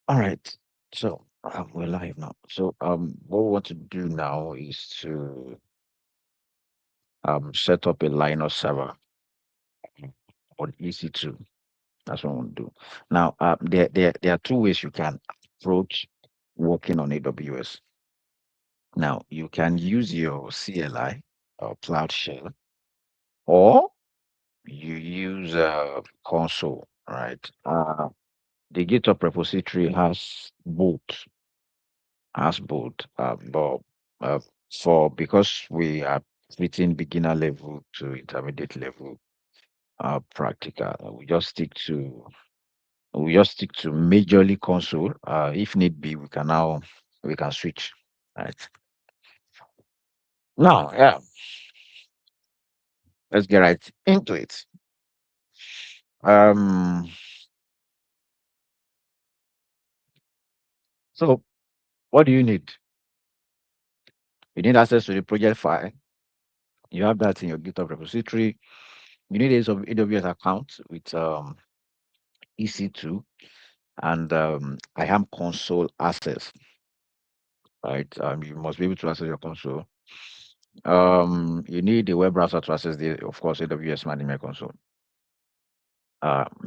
All right. So we're live now. So what we want to do now is to set up a Linux server on EC2. That's what we want to do. Now, there are two ways you can approach working on AWS. Now, you can use your CLI or Cloud Shell, or you use console, right? The GitHub repository has both, but uh, for because we are treating beginner level to intermediate level practical, we just stick to majorly console. If need be, we can switch. Right now, yeah, let's get right into it. Um, so what do you need? You need access to the project file. You have that in your GitHub repository. You need a AWS account with EC2 and I am console access, right? You must be able to access your console. You need a web browser to access of course, AWS Management Console.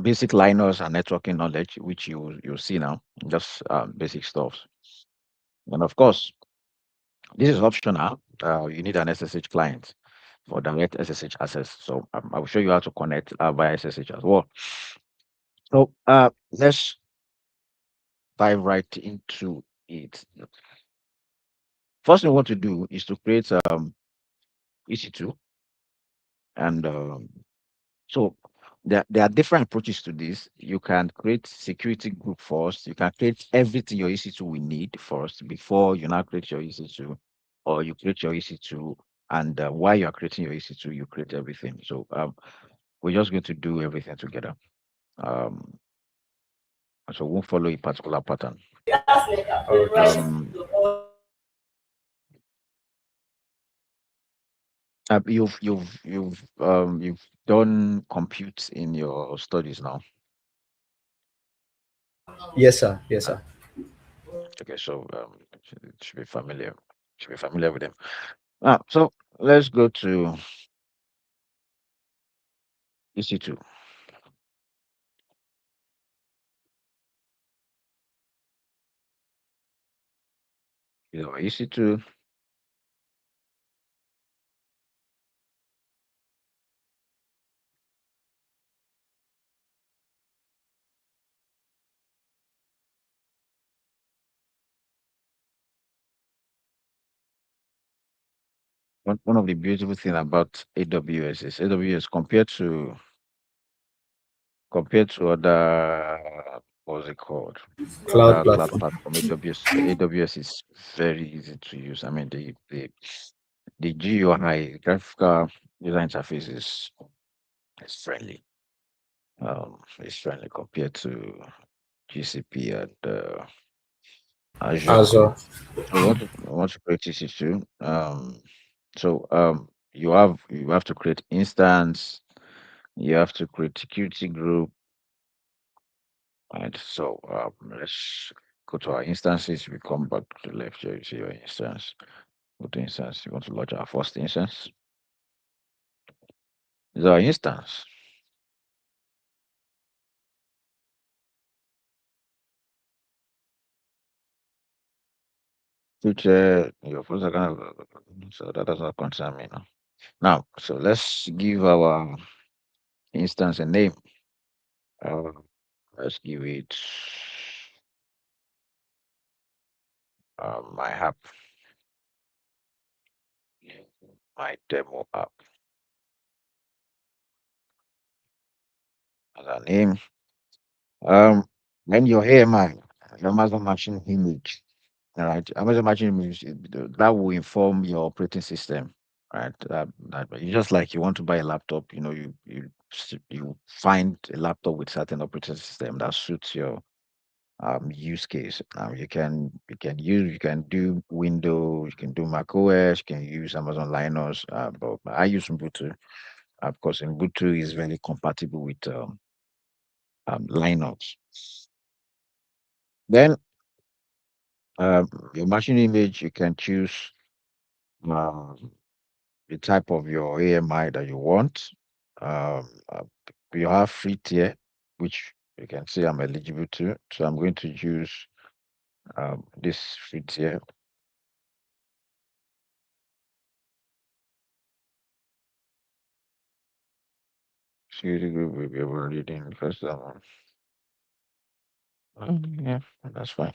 Basic Linux and networking knowledge, which you'll see now, just basic stuff. And of course, this is optional. You need an SSH client for direct SSH access. So I will show you how to connect via SSH as well. So let's dive right into it. First thing we want to do is to create EC2, and so there are different approaches to this. You can create security group first. You can create everything your EC2 will need first before you now create your EC2, or you create your EC2, and while you are creating your EC2, you create everything. So we're just going to do everything together. Um, so we won't follow a particular pattern. Okay. Um, you've done compute in your studies now. Yes, sir. Yes, Uh, sir. okay, so should be familiar with them. So let's go to EC2. EC2. One of the beautiful thing about AWS is AWS compared to other, what's it called, Cloud other cloud platform. platform. AWS is very easy to use. I mean, the GUI, graphical user interface, is friendly. It's friendly compared to GCP and Azure. Azure. So we want to create EC2. So you have to create instance. You have to create security group. Right. So let's go to our instances. We come back to the left here. You see your instance. Go to instance. You want to launch our first instance. This is our instance. Which your first account. So that does not concern me now. Now, so let's give our instance a name. Uh, let's give it my app, my demo app as a name. Um, then your AMI, your Amazon Machine Image. All right, Amazon Machine Image, that will inform your operating system. Right, you just like you want to buy a laptop, you find a laptop with certain operating system that suits your use case. You can do Windows, you can do Mac OS, you can use Amazon Linux, but I use Ubuntu. Of course, Ubuntu is very compatible with Linux. Then your machine image, you can choose um, the type of your AMI that you want. You have free tier, which you can see I'm eligible to. So I'm going to use this free tier. Security group will be already in first. Yeah, that's fine.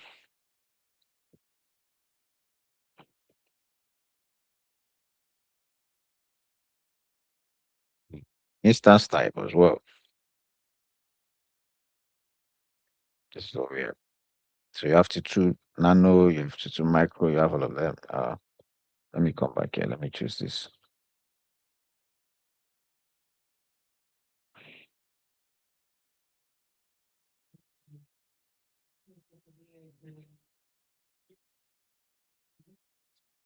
Instance type as well. This is over here. So you have T2 nano, you have T2 micro, you have all of them. Let me come back here. Let me choose this.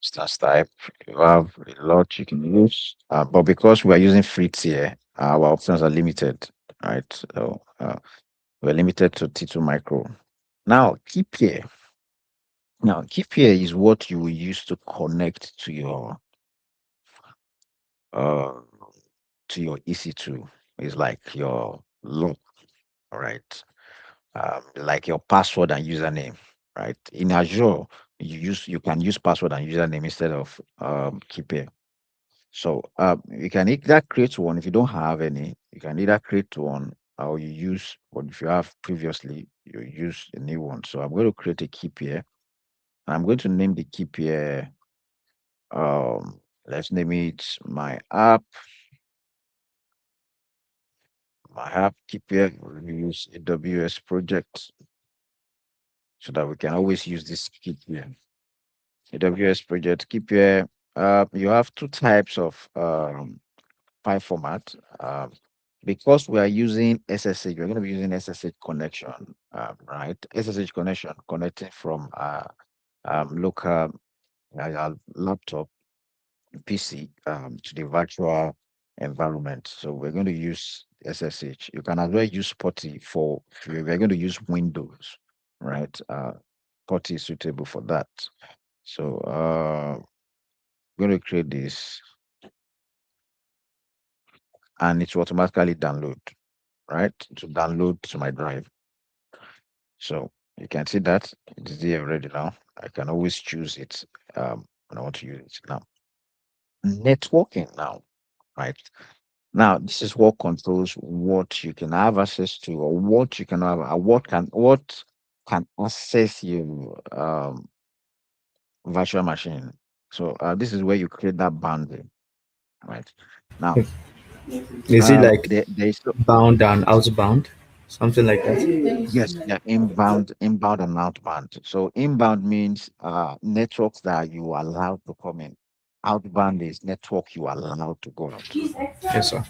Instance type. You have a lot you can use, but because we are using free tier, our options are limited, right? So we're limited to T2 micro. Now, keep here. Now, keep here is what you will use to connect uh to your EC2. It's like your lock, all right? Like your password and username, right? In Azure, you can use password and username instead of keep here. So you can either create one if you don't have any. You can either create one or you use what if you have previously you use a new one. So I'm going to create a keep here. I'm going to name the keep here. Let's name it my app keep here. We use AWS project so that we can always use this keep here. AWS project keep here. You have two types of file format. Because we are using SSH, we're going to be using SSH connection, right? SSH connection connecting from local laptop PC to the virtual environment. So we're going to use SSH. You can as well use PuTTY for, we're going to use Windows, right? PuTTY is suitable for that. So I'm going to create this and it will automatically download, right? To download to my drive. So you can see that it is there already now. I can always choose it when I want to use it now. Networking now, right? Now this is what controls what you can have access to or what you can have, what can access your virtual machine. So this is where you create that boundary, right? Now Is it like there's bound and outbound? Something like that? yes, yeah, inbound and outbound. So inbound means networks that you are allowed to come in. Outbound is network you are allowed to go out. Yes, sir.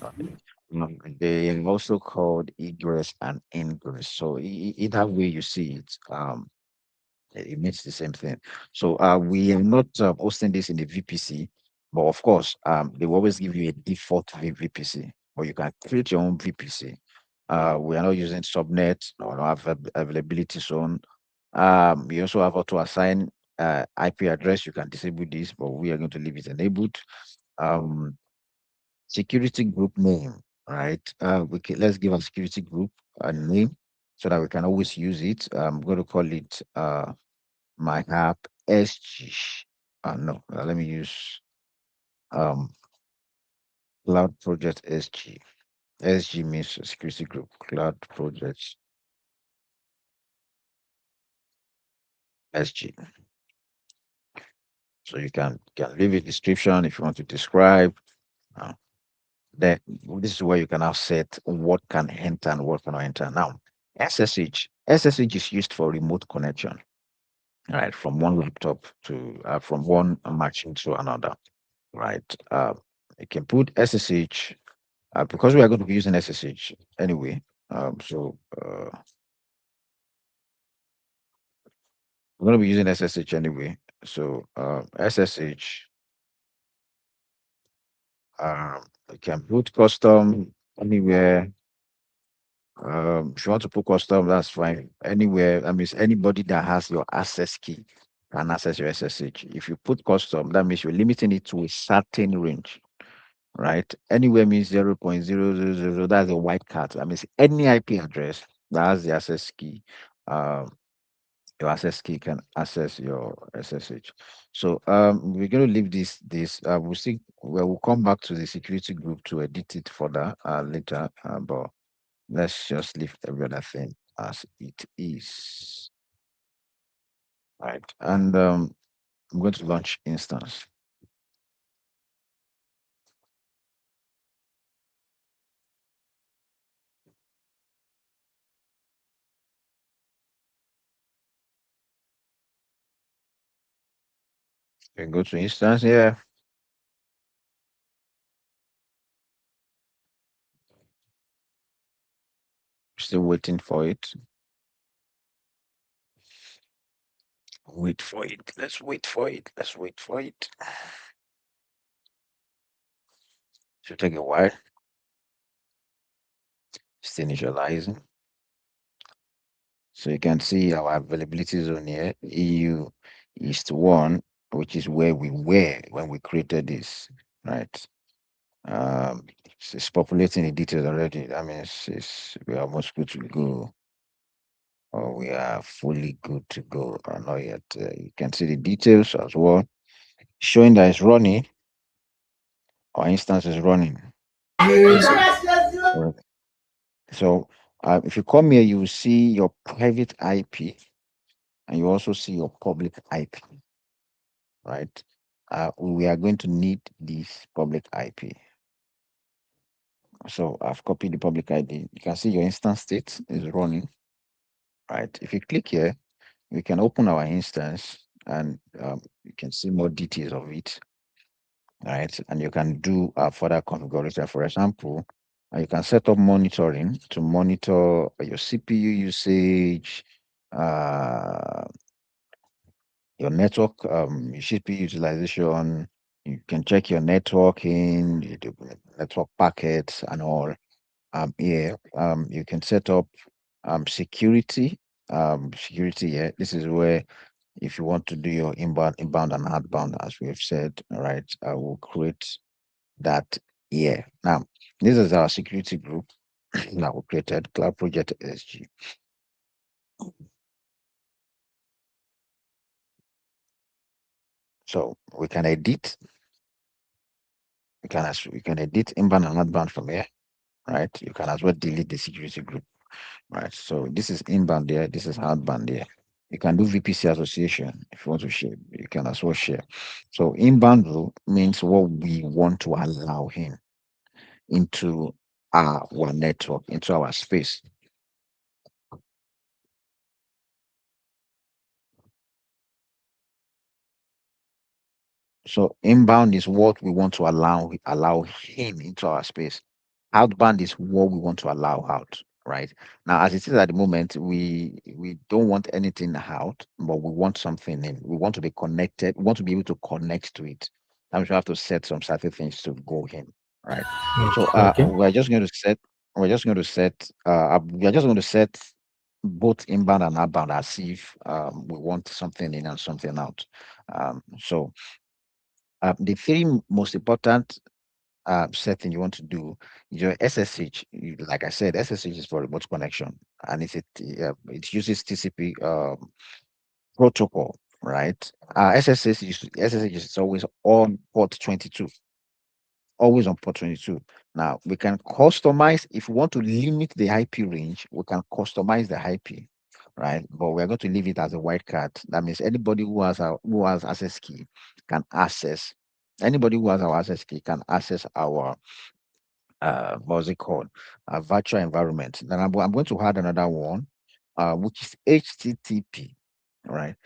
Okay. They are also called egress and ingress. So either way you see it, it means the same thing. So we are not hosting this in the VPC, but of course, they will always give you a default VPC, or you can create your own VPC. We are not using subnet or availability zone. We also have auto assign IP address. You can disable this, but we are going to leave it enabled. Um, Security group name, right? Let's give a security group a name so that we can always use it. I'm going to call it my app SG. No, let me use um Cloud Project SG. SG means security group, Cloud Project SG. So you can leave a description if you want to describe. Uh, then this is where you can now set what can enter and what cannot enter. Now, SSH is used for remote connection, right? From one laptop to from one machine to another, right? You can put SSH because we are going to be using SSH anyway. So we're going to be using SSH anyway. So SSH, you can put custom anywhere. If you want to put custom, that's fine. Anywhere, that means anybody that has your access key can access your SSH. If you put custom, that means you're limiting it to a certain range, right? Anywhere means 0.0000. That's a white card. That means any IP address that has the access key, um, your access key can access your SSH. So we're going to leave this. We'll come back to the security group to edit it further later. But let's just leave every other thing as it is. Right. And I'm going to launch instance. You can go to instance here. Still waiting for it. Wait for it. Let's wait for it. Let's wait for it. Should take a while. Still initializing. So you can see our availability zone here. EU East 1, which is where we were when we created this, right? It's populating the details already. That means we are almost good to go, or we are fully good to go, or not yet. You can see the details as well, showing that it's running. Our instance is running. Yes, sir. Right. So if you come here, you will see your private IP, and you also see your public IP, right? We are going to need this public IP. So I've copied the public ID. You can see your instance state is running, right? If you click here, we can open our instance and you can see more details of it, right? And you can do further configuration. For example, you can set up monitoring to monitor your CPU usage, uh, your network, your CPU utilization. You can check your networking, you do network packets and all. Here, you can set up security. Security, yeah. This is where if you want to do your inbound and outbound, as we have said, all right, I will create that here. Now, this is our security group that we created, Cloud Project SG. So we can edit, we can edit inbound and outbound from here, right? You can as well delete the security group, right? So this is inbound there, this is outbound there. You can do VPC association if you want to share. You can as well share. So inbound rule means what we want to allow him into our network, into our space. So inbound is what we want to allow him into our space. Outbound is what we want to allow out. Right now, as it is at the moment, we don't want anything out, but we want something in. We want to be connected. We want to be able to connect to it. That means we have to set some certain things to go in. Right. So Okay. we are just going to set both inbound and outbound as if we want something in and something out. The three most important setting you want to do is your SSH. Like I said, SSH is for remote connection, and it uses TCP protocol, right? SSH is always on port 22, always on port 22. Now we can customize if we want to limit the IP range. We can customize the IP, right? But we're going to leave it as a white card. That means anybody who has access key can access. Anybody who has our access key can access our what's it called? Virtual environment. Then I'm going to add another one, which is HTTP, right?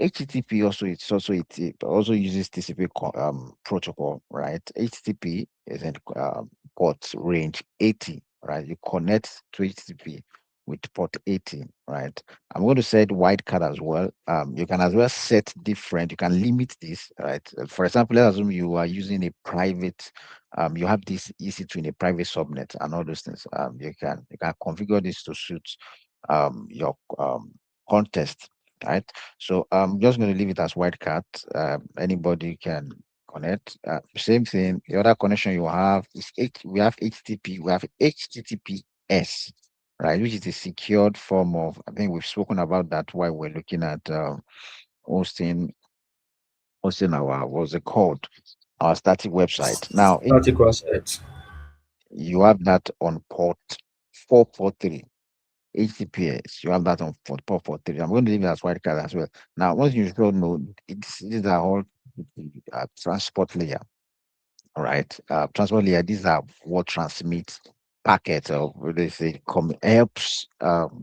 HTTP it also uses TCP protocol, right? HTTP is in port range 80, right? You connect to HTTP with port 80, right? I'm going to set wildcard as well. You can as well set different, you can limit this, right? For example, let's assume you are using a private, you have this EC2 in a private subnet and all those things. You can configure this to suit your contest, right? So I'm just going to leave it as wildcard. Anybody can connect. Same thing. The other connection you have is we have HTTP, we have HTTPS, right? Which is a secured form of. I think we've spoken about that while we're looking at hosting hosting our what's it called, our static website. Now Static websites. you have that on port 443. HTTPS, you have that on port 443. I'm going to leave it as wildcard as well. Now, once you don't know, these are all transport layer. All right. Transport layer, these are what transmits packets or what they say helps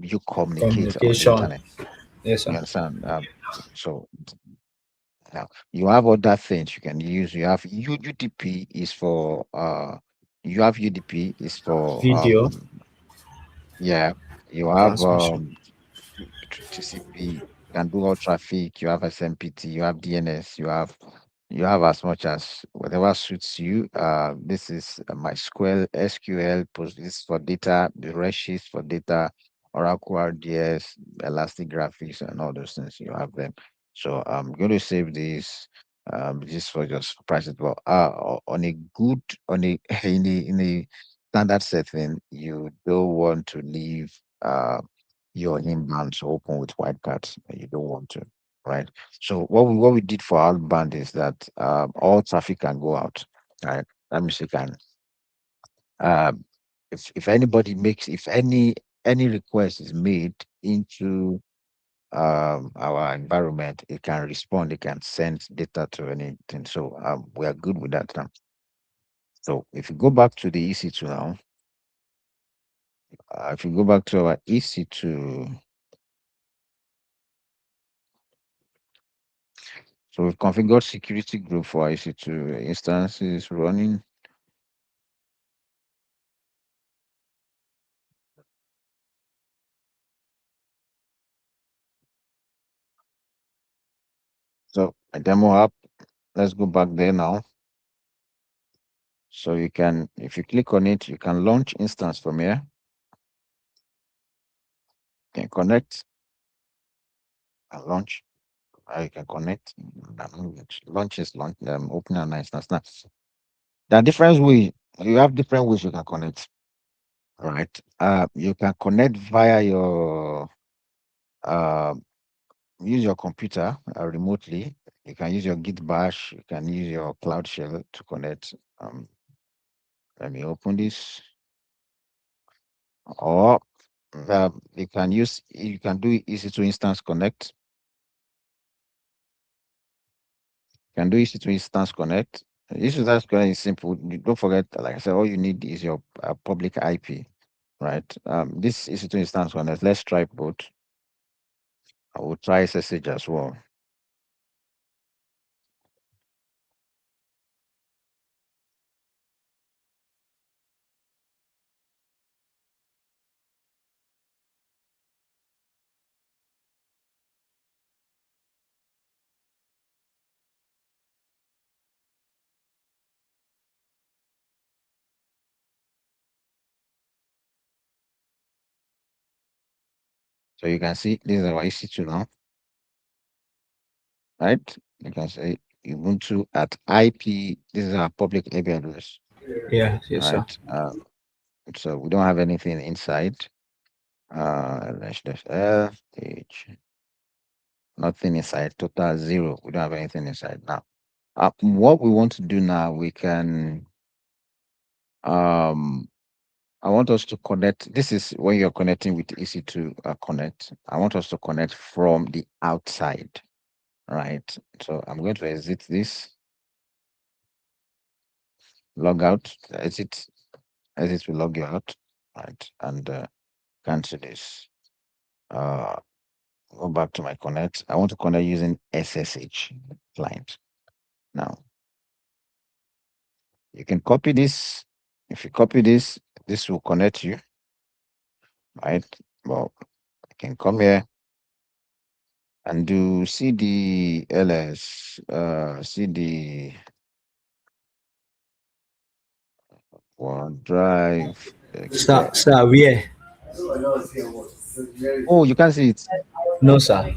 you communicate on the Communication. internet. Yes, You sir. understand? So now you have other things you can use. You have UDP is for you have UDP is for Video yeah, you have transmission. TCP, you can do all traffic, you have SMPT, you have DNS, you have as much as whatever suits you. This is MySQL, SQL, post this for data, the Redshift for data, Oracle RDS, Elastic Graphics, and all those things. You have them. So I'm going to save this. Just for just price it well. On a good on a in a standard setting, you don't want to leave your inbounds open with white cards. You don't want to, right? So what we did for outbound is that all traffic can go out, right? That means you can um, if anybody makes if any request is made into our environment, it can respond, it can send data to anything. So we are good with that now. So if you go back to the EC2 now, if you go back to our EC2, so we've configured security group for EC2 instances running. So a demo app, let's go back there now. So you can, if you click on it, you can launch instance from here. You can connect and launch. You can connect. Launch is launch. Open an instance. Now, there are different ways. You have different ways you can connect. All right. You can connect via your uh, use your computer remotely. You can use your Git Bash. You can use your Cloud Shell to connect. Let me open this. Or you can do EC2 Instance Connect. You can do EC2 Instance Connect. EC2 Instance Connect is simple. Don't forget, like I said, all you need is your public IP, right? This EC2 Instance Connect, let's try both. I will try SSH as well. So you can see this is our EC2 now, right? You can say Ubuntu at IP. This is our public IP address, Yeah, yes, sir. right? So we don't have anything inside. L H, nothing inside. Total zero. We don't have anything inside now. What we want to do now, we can. Um, I want us to connect. This is when you're connecting with EC2 Connect. I want us to connect from the outside, right? So I'm going to exit this, log out, exit will log you out, right? And cancel this. Uh, go back to my connect. I want to connect using SSH client. Now you can copy this. If you copy this, this will connect you, right? Well, I can come here and do cd ls cd OneDrive Sir, exec. sir, where? Oh, you can't see it. No, sir.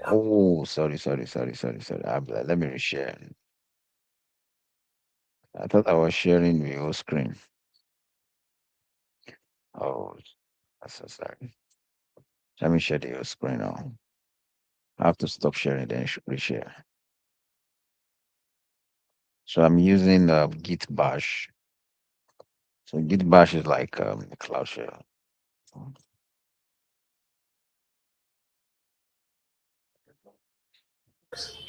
Oh, sorry. Let me reshare. I thought I was sharing the whole screen. Oh, that's so sorry. Let me share the whole screen now. I have to stop sharing then reshare. So I'm using Git Bash. So Git Bash is like Cloud Shell.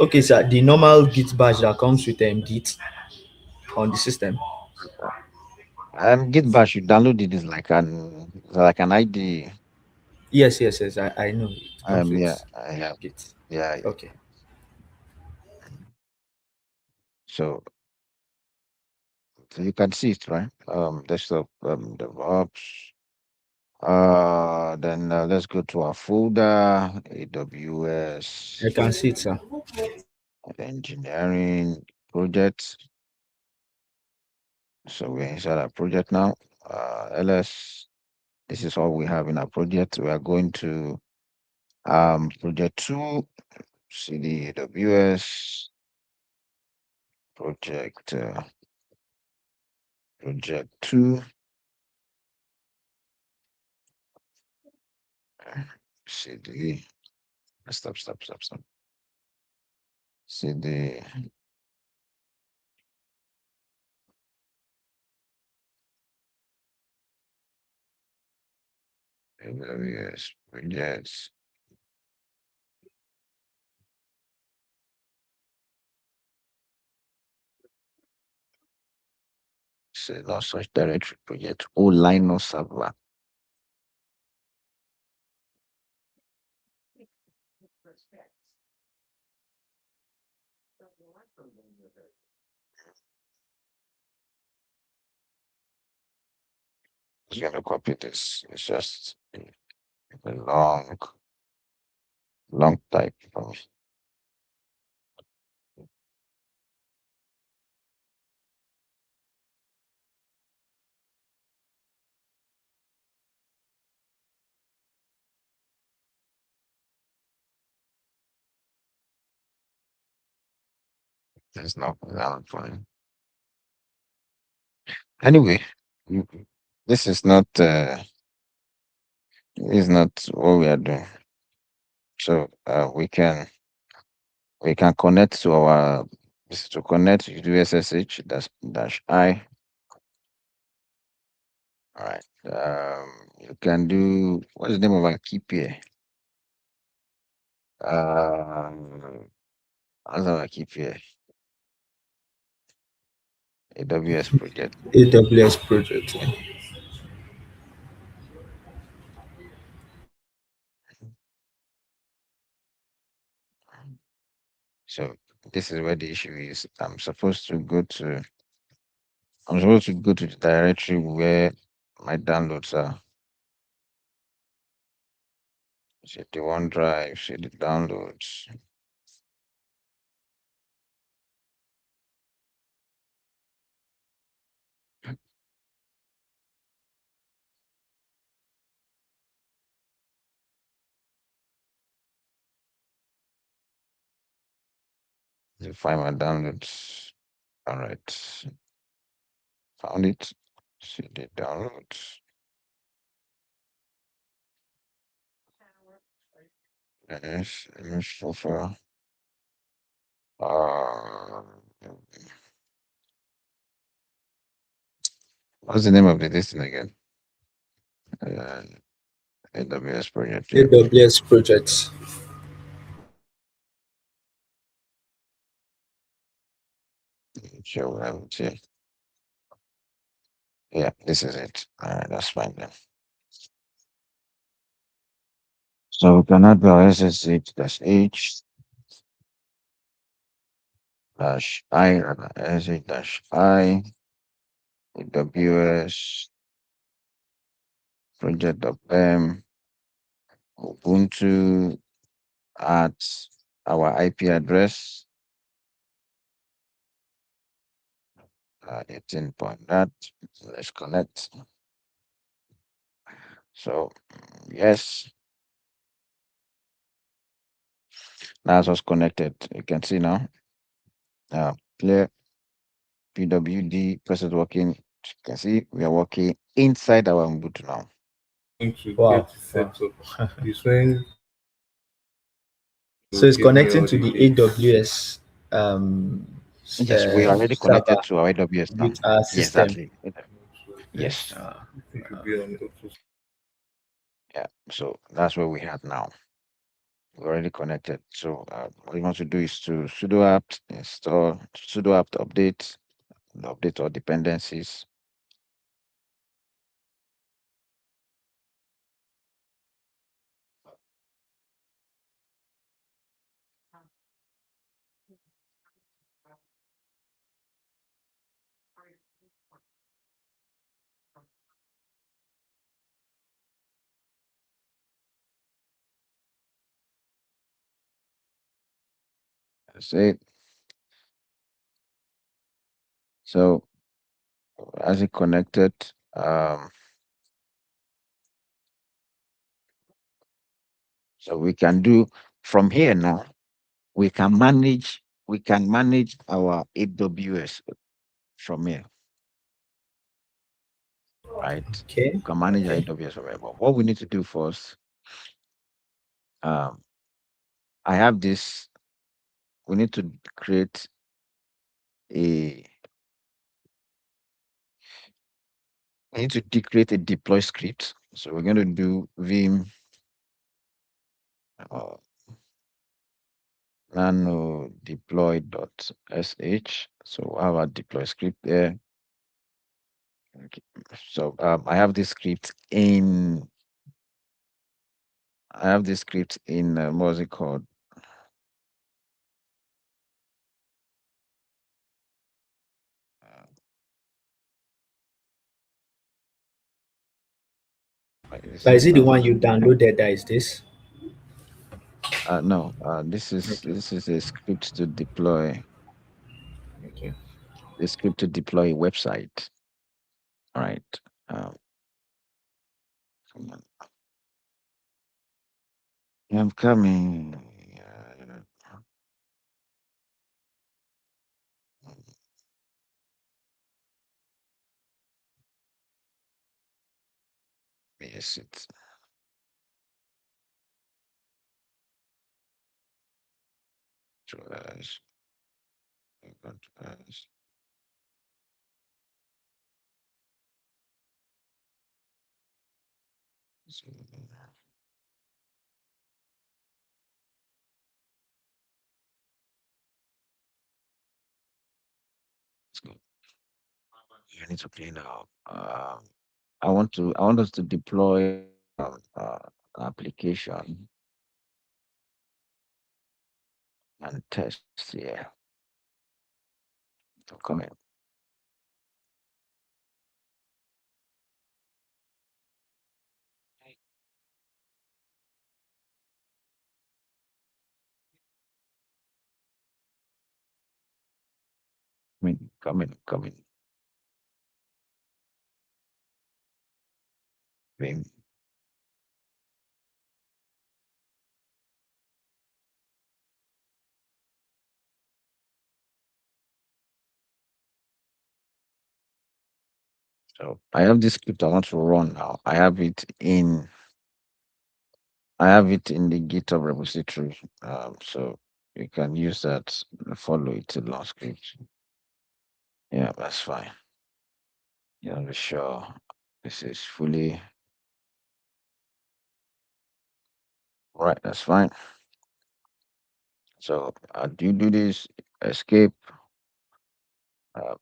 Okay, sir. The normal Git badge that comes with Git on the system. Git Bash, you download it is like an ID. Yes. I know it comes Yeah, with I have. Git. Yeah. Okay. So you can see it, right? Desktop DevOps. Then let's go to our folder, I AWS can see it, sir. Engineering Project. So we're inside our project now. LS. This is all we have in our project. We are going to project 2, CD AWS project project 2, CD. Stop. CD AWS projects. Say no such directory project. Oh, Linux server. Just gonna copy this. It's just a long type for me. There's no valid fine. Anyway, you- this is not what we are doing. So we can connect to our this is to connect you do SSH dash I. All right. You can do what's the name of our keep here? What's our keep here? AWS project. AWS project. So this is where the issue is. I'm supposed to go to the directory where my downloads are. See the OneDrive, see the downloads. You find my downloads. All right. Found it. See the downloads. Yes, image profile. Uh, what's the name of this thing again? Uh, AWS project. Yeah. AWS projects. Sure, we have it here. Yeah, this is it. All right, that's fine then. So we can add our SSH dash H dash I SSH dash I AWS project.pem Ubuntu at our IP address 18 point that. Let's connect. So yes, that's what's connected. You can see now. Clear PWD process working. You can see we are working inside our Ubuntu now. Going to get Wow. it Wow. set up. It's when So you it's give me connecting all to the the links. AWS Yes, we are already server connected to our AWS now. with our Yes, system. exactly. So Yes. Uh, I think you'll be on auto. Yeah. So that's where we have now. We're already connected. So what you want to do is to sudo apt install sudo apt update all dependencies. That's it. So as it connected, um, so we can do from here now. We can manage our AWS from here, right? okay. We can manage our Okay. AWS from here. But what we need to do first, um, I have this. We need to create a. We need to create a deploy script. So we're going to do vim uh, nano deploy.sh. So I have a deploy script there. Okay. So I have this script in what's it called? Uh, this But is is it the not. one you downloaded that is this? No. This is Okay. this is a script to deploy. Okay. A script to deploy a website. All right. Um, come on. I'm coming. Yes, it's. Trash. Trash. So, let's go. I need to clean up. I want us to deploy an application and test here. So come in. Come in. Come in. Come in. Vim. So I have this script I want to run now. I have it in the GitHub repository. So you can use that. Follow it to launch script. Yeah, that's fine. Yeah, be sure this is fully right. That's fine. So do you do this? Escape. Uh,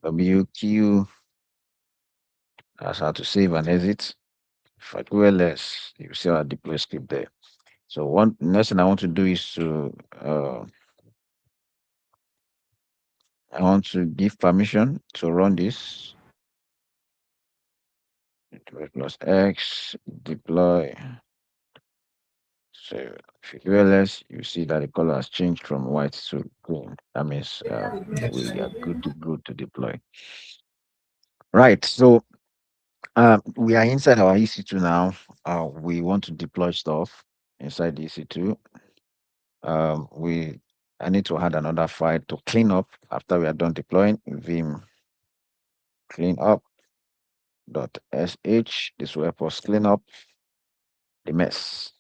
WQ. That's how to save and exit. If I do ls, you see our deploy script there. So one next thing I want to do is to I want to give permission to run this. deploy plus X, deploy. So if you do ls, you see that the color has changed from white to green. That means Yes. we are good to go to deploy. Right. So we are inside our EC2 now. We want to deploy stuff inside the EC2. We I need to add another file to clean up after we are done deploying. Vim clean up .sh. This will help us clean up the mess.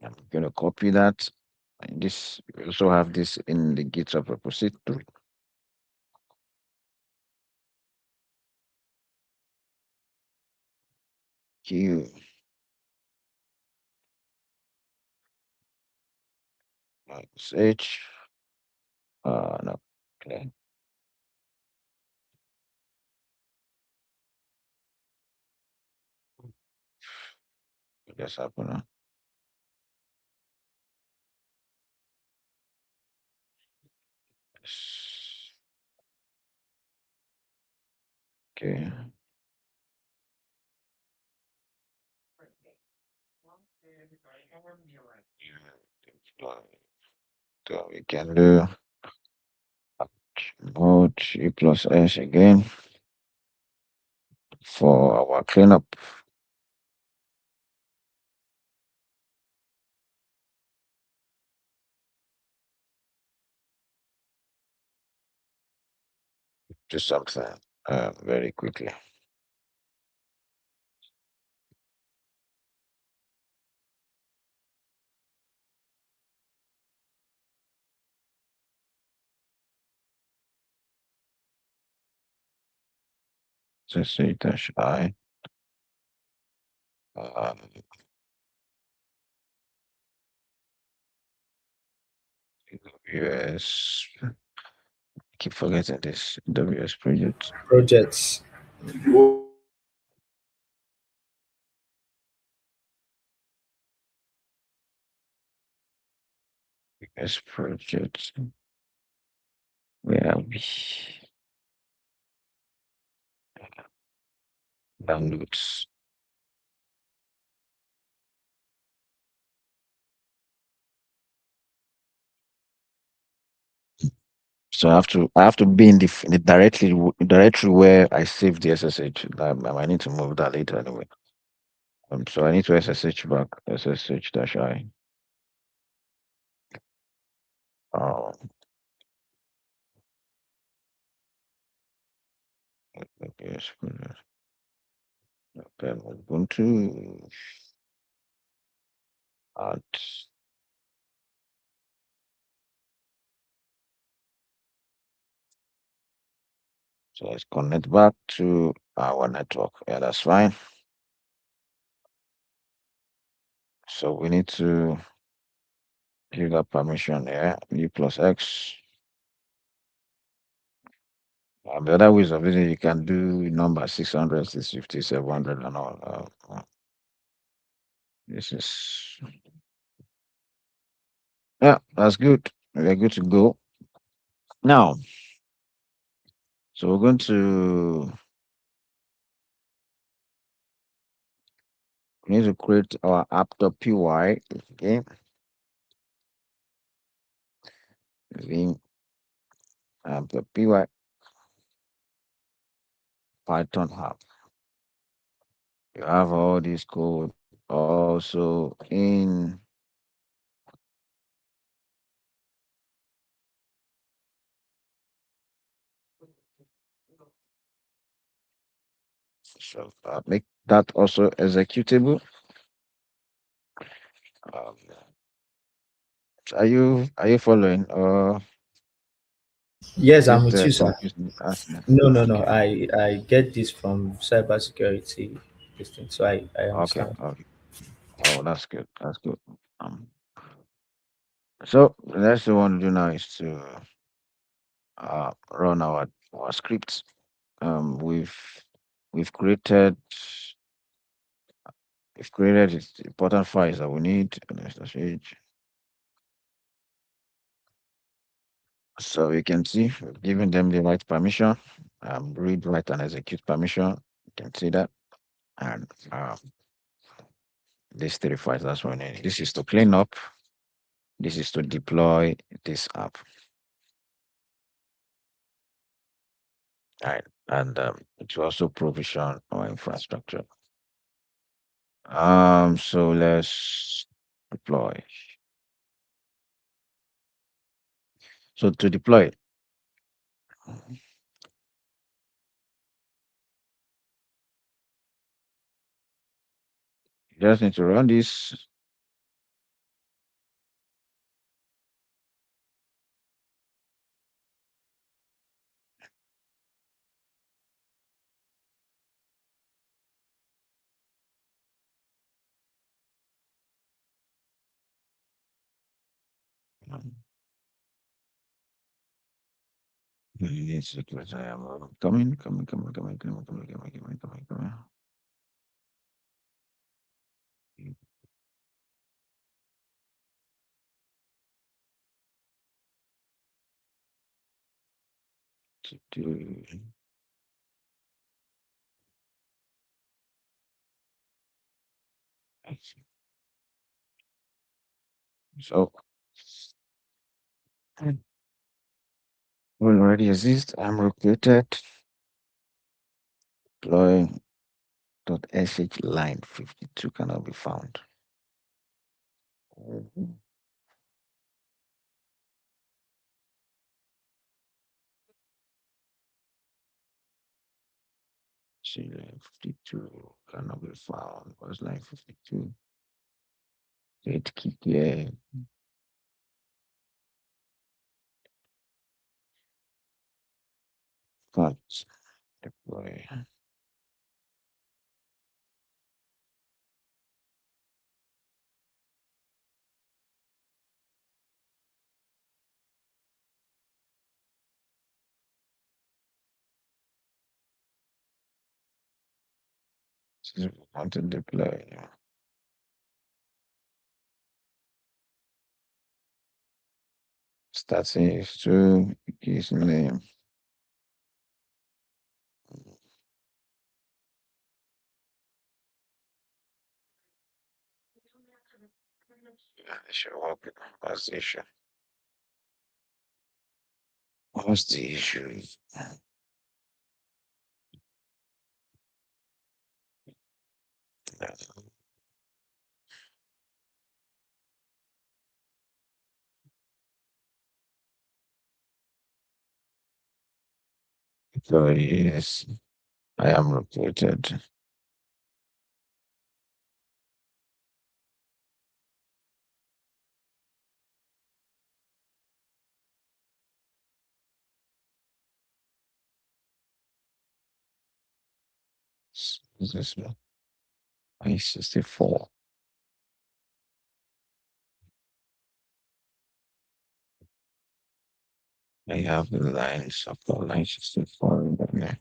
I'm going to copy that. And this we also have this in the GitHub repository. Q minus H. No. Okay. What just happened now? Okay. So we can do mode E plus S again for our cleanup. Do something very quickly. So say dash I. Um, AWS. Keep forgetting this AWS project. Projects. AWS project. Where are we? Downloads. So I have to be in the directory where I saved the SSH. I might need to move that later anyway. So I need to SSH back SSH dash I. Um, yes, okay, Ubuntu at so let's connect back to our network. Yeah, that's fine. So we need to give that permission here. U plus X. The other ways of it, you can do number 600, 650, 700, and all. This is, yeah, that's good. We're good to go. Now, so we're going to, we need to create our app.py again. Vim app.py Python hub. You have all this code also in so make that also executable. Um, are you following or Yes, is I'm it with you, sir. confusing? No. Okay, I get this from cybersecurity. This thing, so I okay, understand. okay. Oh, that's good. That's good. Um, so the next thing we want to do now is to run our scripts. We've created the important files that we need. Let's just So you can see we've given them the right permission, read, write, and execute permission. You can see that. And these three files, that's what we need. This is to clean up. This is to deploy this app. Right. And to also provision our infrastructure. So let's deploy. So to deploy, you just need to run this. Yes, because I am coming. To do. So will already exist. I'm located. Deploy.sh line 52 cannot be found. See, line 52 cannot be found. What's line 52? It keep here. Can't deploy. This is want to deploy. Starting is to use name. It should work. What's the issue? What's the issue? So yes, I am located. This one. I-64. I have the lines of the line 64 in there.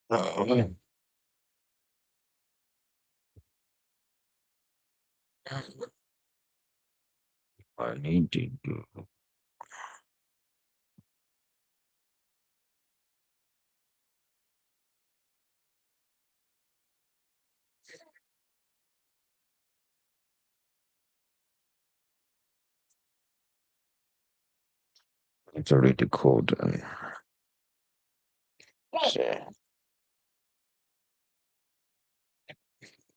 Oh, I need to do. It's already code. So,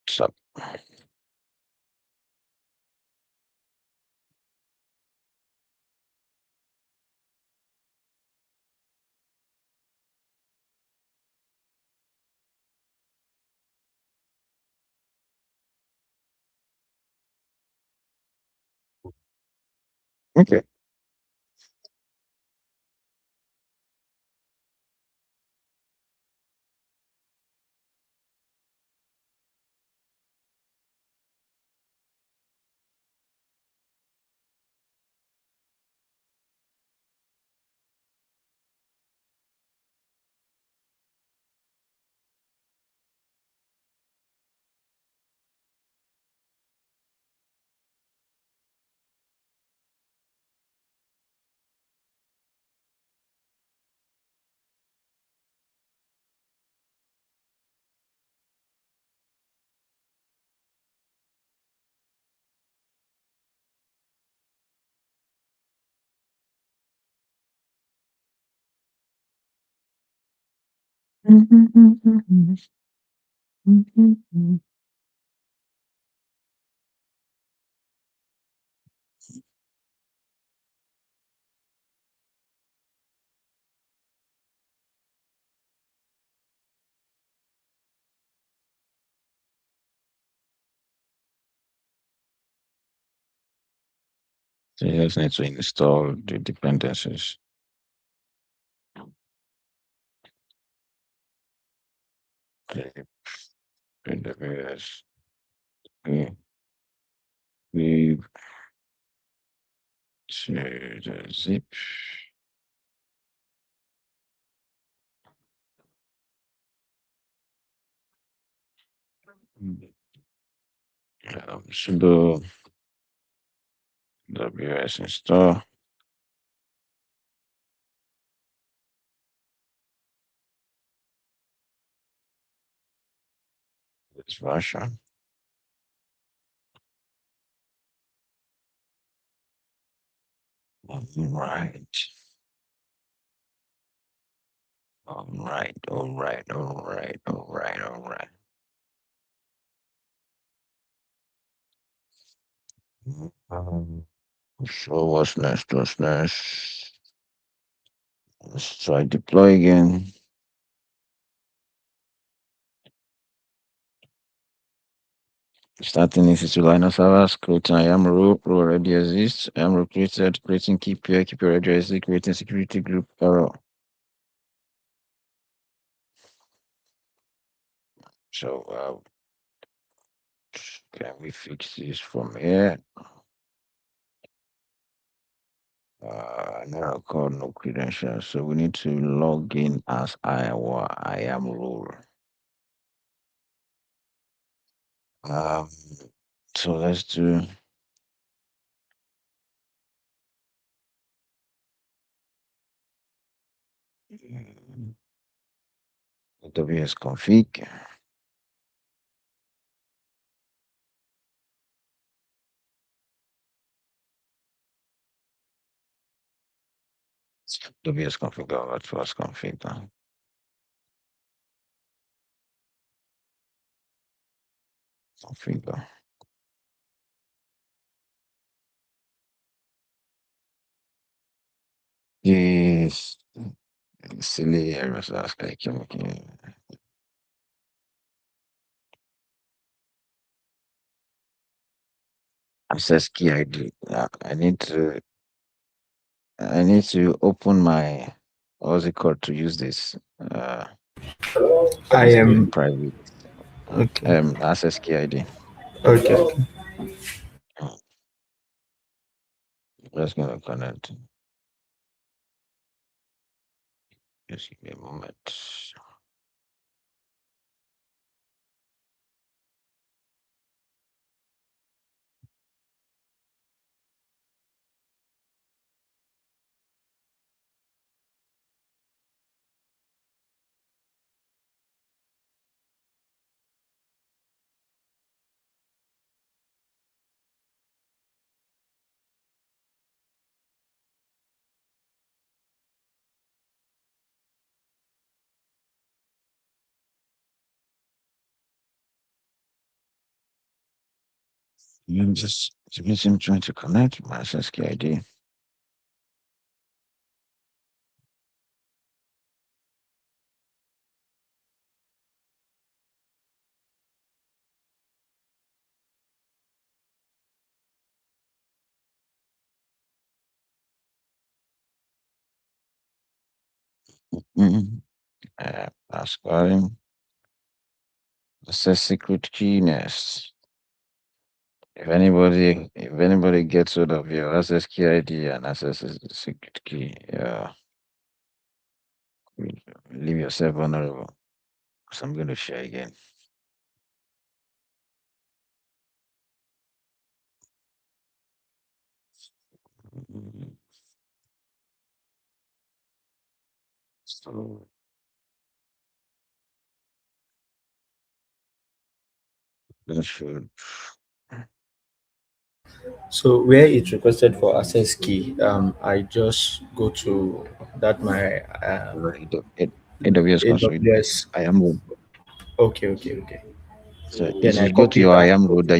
so, okay. So you just need to install the dependencies. Okay, AWS. Okay, we to the zip. Sudo AWS install this version. All right. All right. All right. All right. All right. All right. Um, so what's next? What's next? Let's try deploy again. Starting EC2 Linux servers, creating IAM rule already exists. IAM rule created, creating keep your address, creating security group error. So can we fix this from here? Now called no credentials. So we need to log in as I am role. Um, so let's do AWS config. AWS config. Let's first config. Configure. Yes. Silly errors like okay. Access key ID. I need to open my what's it called to use this. I It's a am private okay. access key ID. Okay. Just gonna connect. Just give me a moment. I'm just I'm trying to connect my access key ID. Mm-hmm. That's calling. Access secret key next. If anybody gets hold of your access key ID and accesses the secret key, leave yourself vulnerable. So I'm going to share again. Mhm. So that should So where it's requested for access key, I just go to that my right. AWS console. AWS. I am role. Okay. So Then if I you go to copy your I that. am role, that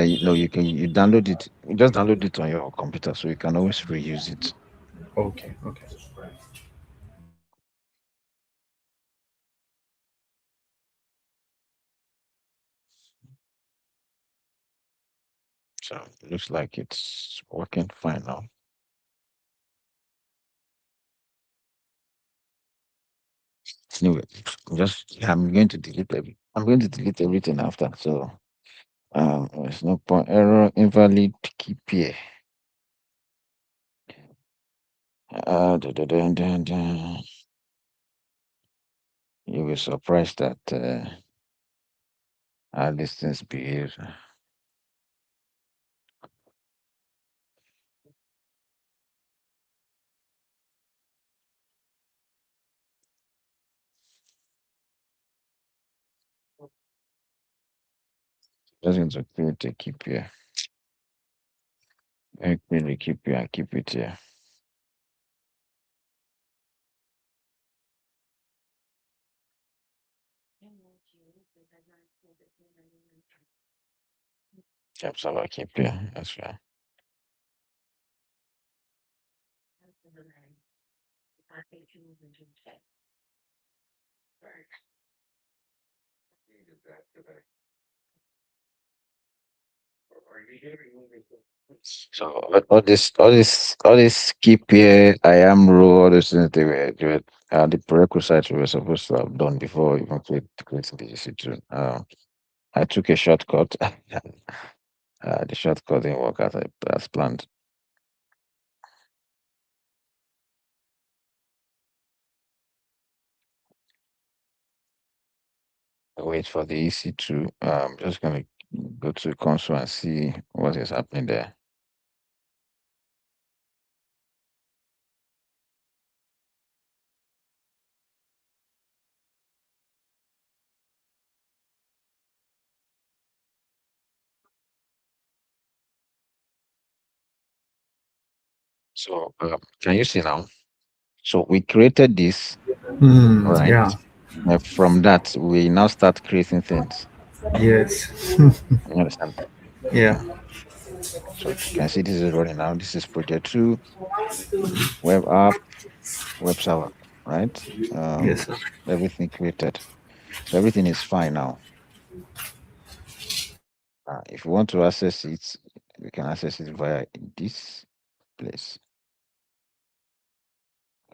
you know you can you download it. You just download it on your computer, so you can always reuse it. Okay. So it looks like it's working fine now. Anyway, just I'm going to delete I'm going to delete everything after. So there's no point error invalid keep here. Da. You will surprised that how these things behave. Just going to create a keep here. I create a keep here and keep it here. Yep, so I keep here as well. So all this keep here, I am rule, all those things they were the prerequisites we were supposed to have done before even creating the EC2. I took a shortcut. The shortcut didn't work as planned. Wait for the EC2. I'm just gonna go to console and see what is happening there. So can you see now? So we created this, right? Yeah. From that, we now start creating things. Yes. You understand? Yeah. Yeah. So you can see this is running now. This is project 2, web app, web server, right? Yes, sir. Everything created. So everything is fine now. If you want to access it, we can access it via this place,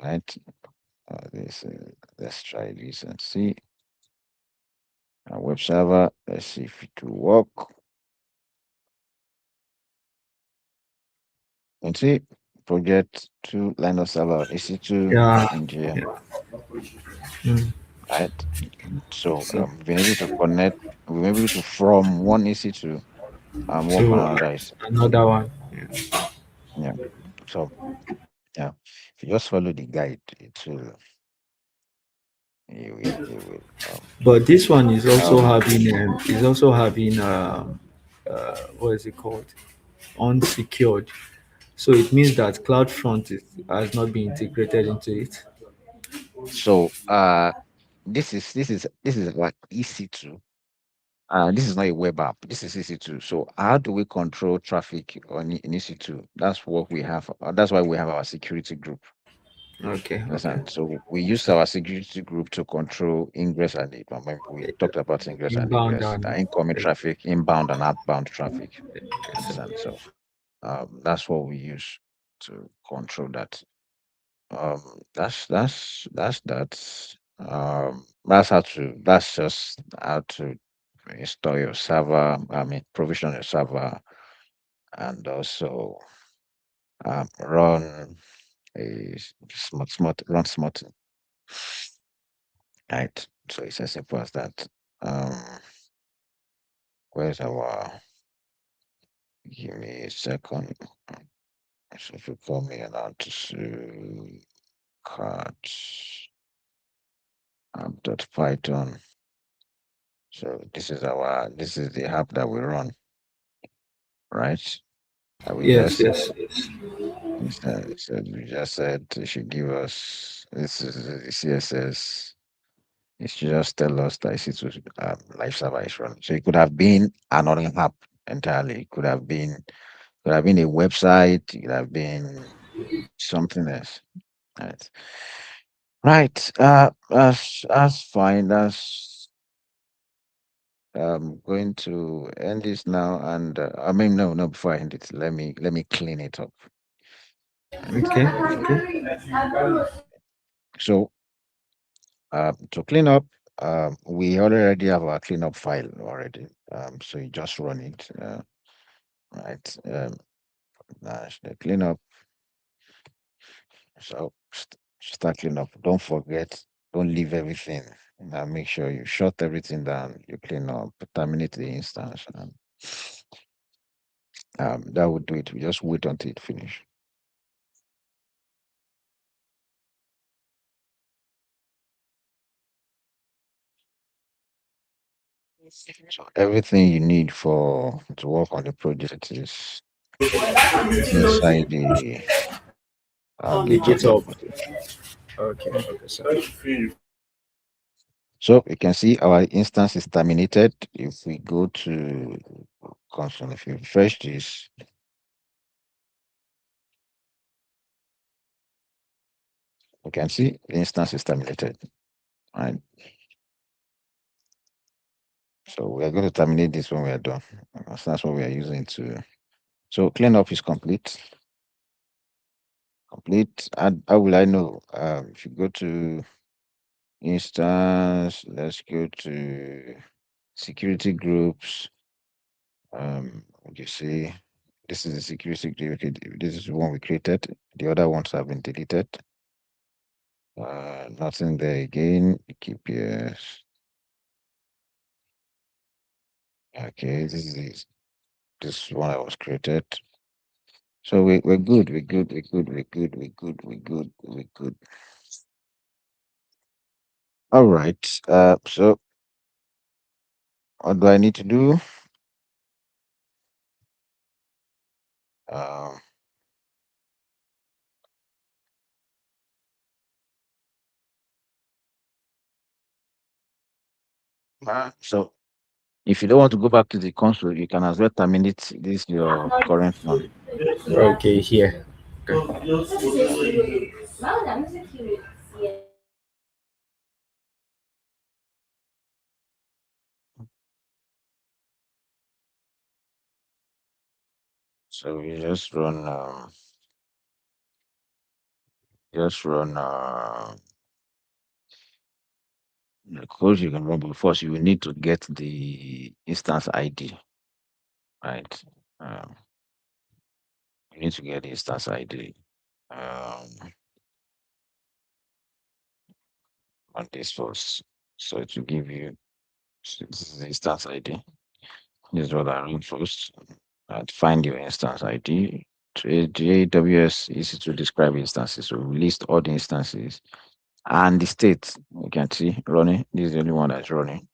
right? Let's try this and see. Web server. Let's see if it will work. And see, project 2, Linux server, EC2, Yeah. NGM, Yeah. Mm. right? So So we've been able to connect, we've been able to from one EC2 work on to another EC2. another one. Yeah. Yeah. So yeah, if you just follow the guide, it will But this one um is also having what is it called? Unsecured. So it means that CloudFront has not been integrated into it. so this is like EC2. This is not a web app. This is EC2. So how do we control traffic in EC2? That's what we have. That's why we have our security group. Okay. Understand? So we use our security group to control ingress and we talked about ingress and Inbound egress, and incoming traffic, inbound and outbound traffic. yes, sir. Understand? So that's what we use to control that. That's how to. That's just how to install your server. I mean, provision your server, and also run a run smart. Right. So it's as simple as that. Um, where's our? Give me a second. So if you call me and out to see cards app.python. So this is the app that we run, right? I will Yes, just yes, yes. We just said it should give us this is the CSS. It should just tell us that it's live server is running. So it could have been another app entirely. Could have been a website. It could have been something else. Right. Right. That's fine. That's going to end this now. And I mean, no. Before I end it, let me clean it up. Right. Okay. Okay. So to clean up, we already have our cleanup file already. So you just run it. Right. Dash the cleanup. So start cleaning up. Don't forget, don't leave everything. Make sure you shut everything down. You clean up, terminate the instance, and that would do it. We just wait until it finish. So everything you need for to work on the project is inside the The GitHub GitHub. repository. Okay. Okay. So So you can see our instance is terminated. If we go to console, if you refresh this, you can see the instance is terminated. Right. So we are going to terminate this when we are done. Because that's what we are using to. So cleanup is complete. Complete. And how will I know? If you go to instance, let's go to security groups. You see, this is the security group. Okay, this is the one we created. The other ones have been deleted. Nothing there again. Keep yes. Okay, this one I was created. So we're good. We're good. We're good. We're good. We're good. We're good. We're good. All right. So what do I need to do? Um, so if you don't want to go back to the console, you can as well terminate this your current one. okay. Here. So you just run the code you can run, but first you will need to get the instance ID, right? Um, you need to get the instance ID. Um, on this first. So it will give you this is the instance ID. This is what I run first. Find your instance ID. The AWS is to describe instances. So we list all the instances and the state. You can see running. This is the only one that's running.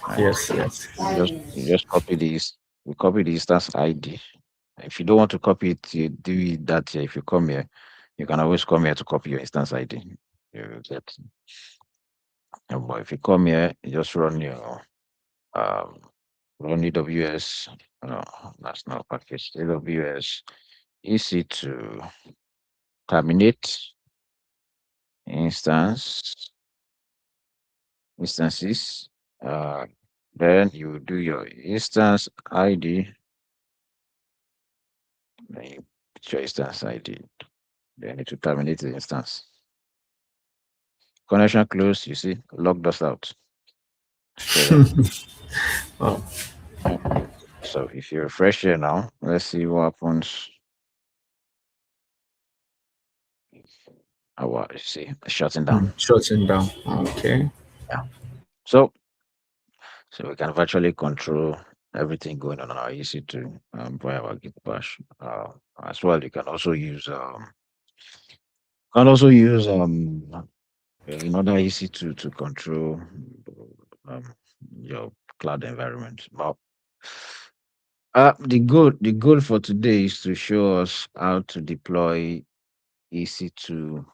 Right. Yes. Yes. You just copy this. We copy the instance ID. If you don't want to copy it, you do it that here. If you come here, you can always come here to copy your instance ID. You get. But if you come here, you just um, run AWS. No, that's not package. AWS easy to terminate instance instances. Uh, then you do your instance ID. Then you put your instance ID. Then to terminate the instance. Connection closed. You see, logged us out straight up. Oh, Right. So if you refresh here now, let's see what happens. You see, shutting down. shutting down. Okay. Yeah. So So we can virtually control everything going on our EC2 via our Git bash. As well, you can also use another EC2 to control um, your cloud environment. But the goal for today is to show us how to deploy EC2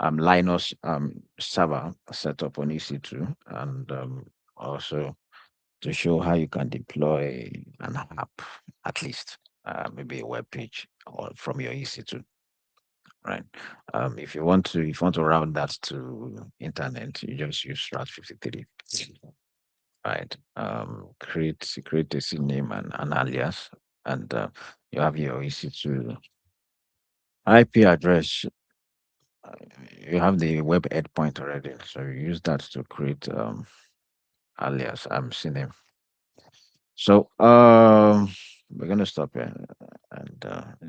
Linux server set up on EC2, and also to show how you can deploy an app, at least maybe a web page or from your EC2, right? If you want to route that to internet, you just use Route 53, right? Create a C name and an alias, and you have your EC2 IP address. uh, You have the web endpoint already, so you use that to create alias C name. So we're gonna stop here, and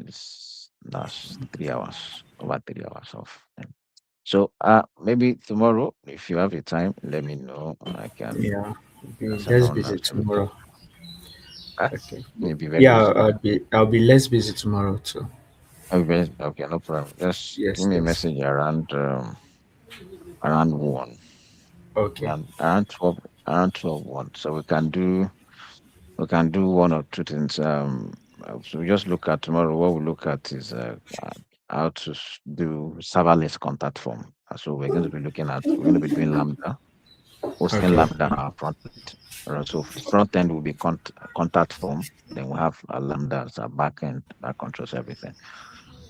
it's last 3 hours, over 3 hours of. So maybe tomorrow, if you have a time, let me know. I Yeah, can be set less on busy some. tomorrow. Uh, Okay. Maybe very Yeah, busy. I'll be less busy tomorrow too. Okay, no problem. Just give Yes, me a yes. message around 1, Okay. around 12, around 12 1. So we can do one or two things. So we just look at tomorrow. What we look at is how to do serverless contact form. So we're going to be doing Lambda, hosting Okay. Lambda on our front end. So front end will be contact form. Then we have a Lambda as a back end that controls everything.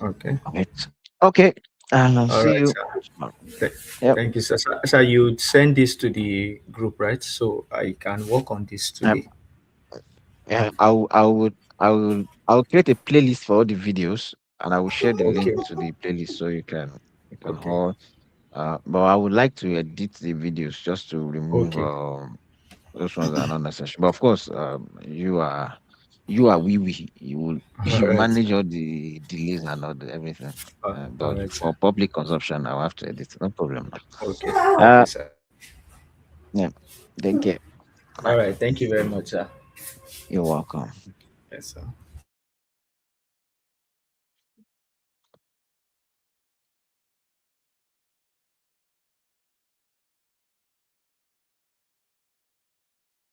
Okay. Right. Okay. And I'll All see right, you sir. tomorrow. Th- Yep. Thank you, sir. Sir, you send this to the group, right? So I can work on this Um, today. yeah, I'll create a playlist for all the videos, and I will share the link Okay. to the playlist so you can Okay. all. But I would like to edit the videos just to remove Okay. those ones that are not necessary. But of course, you are wee. You will All you right, manage sir. all the delays and all everything. All But right, sir. for public consumption, I'll have to edit. No problem. Okay. Uh, Okay, sir. yeah. Thank you. All Bye. right. Thank you very much, sir. You're welcome. Yes, sir.